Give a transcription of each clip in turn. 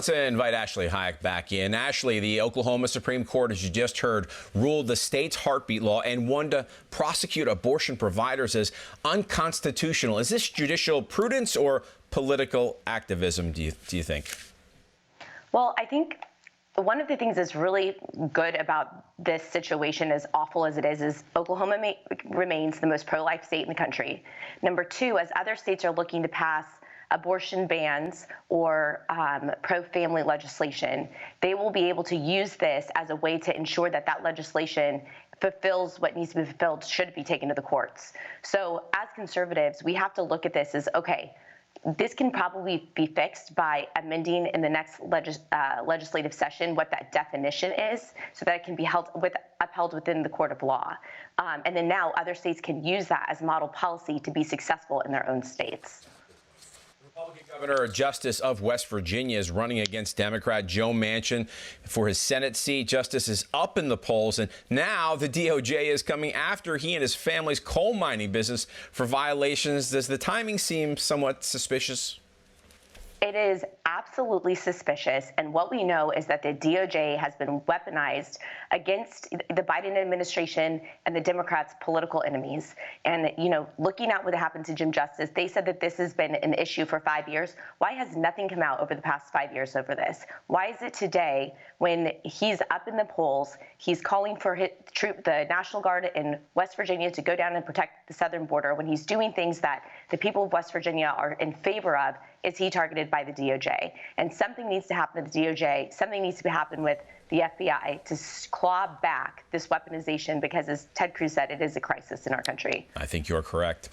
Let's invite Ashley Hayek back in. Ashley, the Oklahoma Supreme Court, as you just heard, ruled the state's heartbeat law and wanted to prosecute abortion providers as unconstitutional. Is this judicial prudence or political activism, do you think? Well, I think one of the things that's really good about this situation, as awful as it is Oklahoma remains the most pro-life state in the country. Number two, as other states are looking to pass abortion bans or pro-family legislation, they will be able to use this as a way to ensure that that legislation fulfills what needs to be fulfilled, should be taken to the courts. So as conservatives, we have to look at this as, okay, this can probably be fixed by amending in the next legislative session what that definition is, so that it can be upheld within the court of law. And then now other states can use that as model policy to be successful in their own states. Republican Governor Justice of West Virginia is running against Democrat Joe Manchin for his Senate seat. Justice is up in the polls, and now the DOJ is coming after he and his family's coal mining business for violations. Does the timing seem somewhat suspicious? It is absolutely suspicious, and what we know is that the DOJ has been weaponized against the Biden administration and the Democrats' political enemies. And, looking at what happened to Jim Justice, they said that this has been an issue for 5 years. Why has nothing come out over the past 5 years over this? Why is it today, when he's up in the polls, he's calling for the National Guard in West Virginia to go down and protect the southern border, when he's doing things that the people of West Virginia are in favor of, is he targeted by the DOJ? And something needs to happen to the DOJ. Something needs to happen with the FBI to claw back this weaponization, because, as Ted Cruz said, it is a crisis in our country. I think you're correct.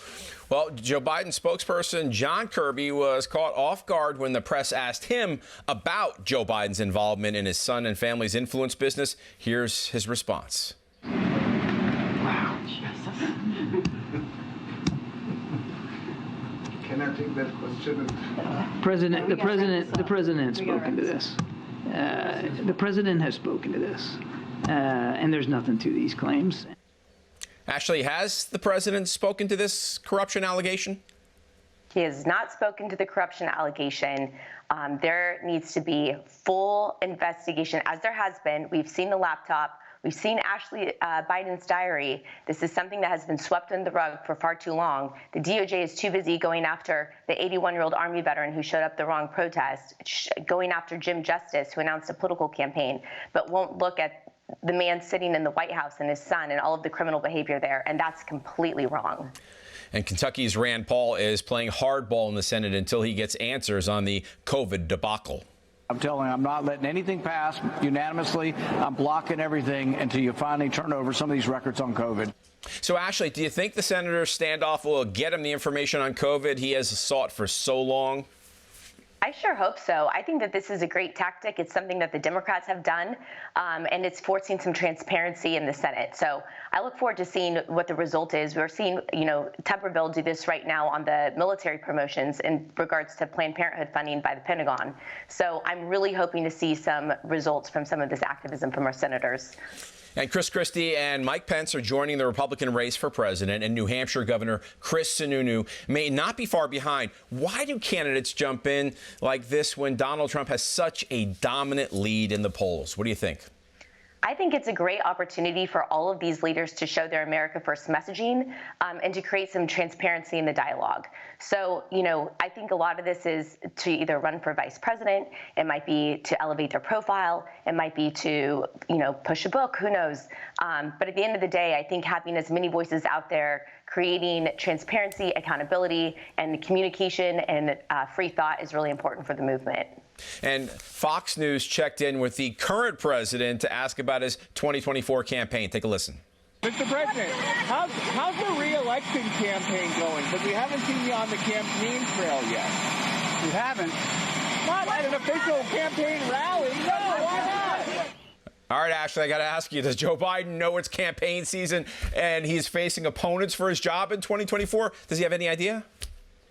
Well, Joe Biden spokesperson John Kirby was caught off guard when the press asked him about Joe Biden's involvement in his son and family's influence business. Here's his response. Wow. Can I take that question? The president has spoken to this. The president has spoken to this, and there's nothing to these claims. Ashley, has the president spoken to this corruption allegation? He has not spoken to the corruption allegation. There needs to be full investigation, as there has been. We've seen the laptop. We've seen Ashley Biden's diary. This is something that has been swept under the rug for far too long. The DOJ is too busy going after the 81-year-old Army veteran who showed up at the wrong protest, going after Jim Justice, who announced a political campaign, but won't look at the man sitting in the White House and his son and all of the criminal behavior there, and that's completely wrong. And Kentucky's Rand Paul is playing hardball in the Senate until he gets answers on the COVID debacle. I'm telling you, I'm not letting anything pass unanimously. I'm blocking everything until you finally turn over some of these records on COVID. So, Ashley, do you think the senator's standoff will get him the information on COVID he has sought for so long? I sure hope so. I think that this is a great tactic. It's something that the Democrats have done, and it's forcing some transparency in the Senate. So I look forward to seeing what the result is. We're seeing, Tuberville do this right now on the military promotions in regards to Planned Parenthood funding by the Pentagon. So I'm really hoping to see some results from some of this activism from our senators. And Chris Christie and Mike Pence are joining the Republican race for president, and New Hampshire Governor Chris Sununu may not be far behind. Why do candidates jump in like this when Donald Trump has such a dominant lead in the polls? What do you think? I think it's a great opportunity for all of these leaders to show their America First messaging and to create some transparency in the dialogue. So, I think a lot of this is to either run for vice president. It might be to elevate their profile. It might be to, push a book. Who knows? But at the end of the day, I think having as many voices out there, creating transparency, accountability, and communication and free thought is really important for the movement. And Fox News checked in with the current president to ask about his 2024 campaign. Take a listen. Mr. President, how's the re-election campaign going? Because we haven't seen you on the campaign trail yet. You haven't? Not at an official campaign rally. No, why not? All right, Ashley, I got to ask you, does Joe Biden know it's campaign season and he's facing opponents for his job in 2024? Does he have any idea?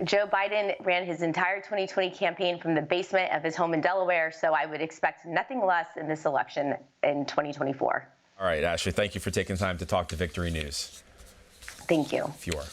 Joe Biden ran his entire 2020 campaign from the basement of his home in Delaware, so I would expect nothing less in this election in 2024. All right, Ashley, thank you for taking time to talk to Victory News. Thank you. If you are.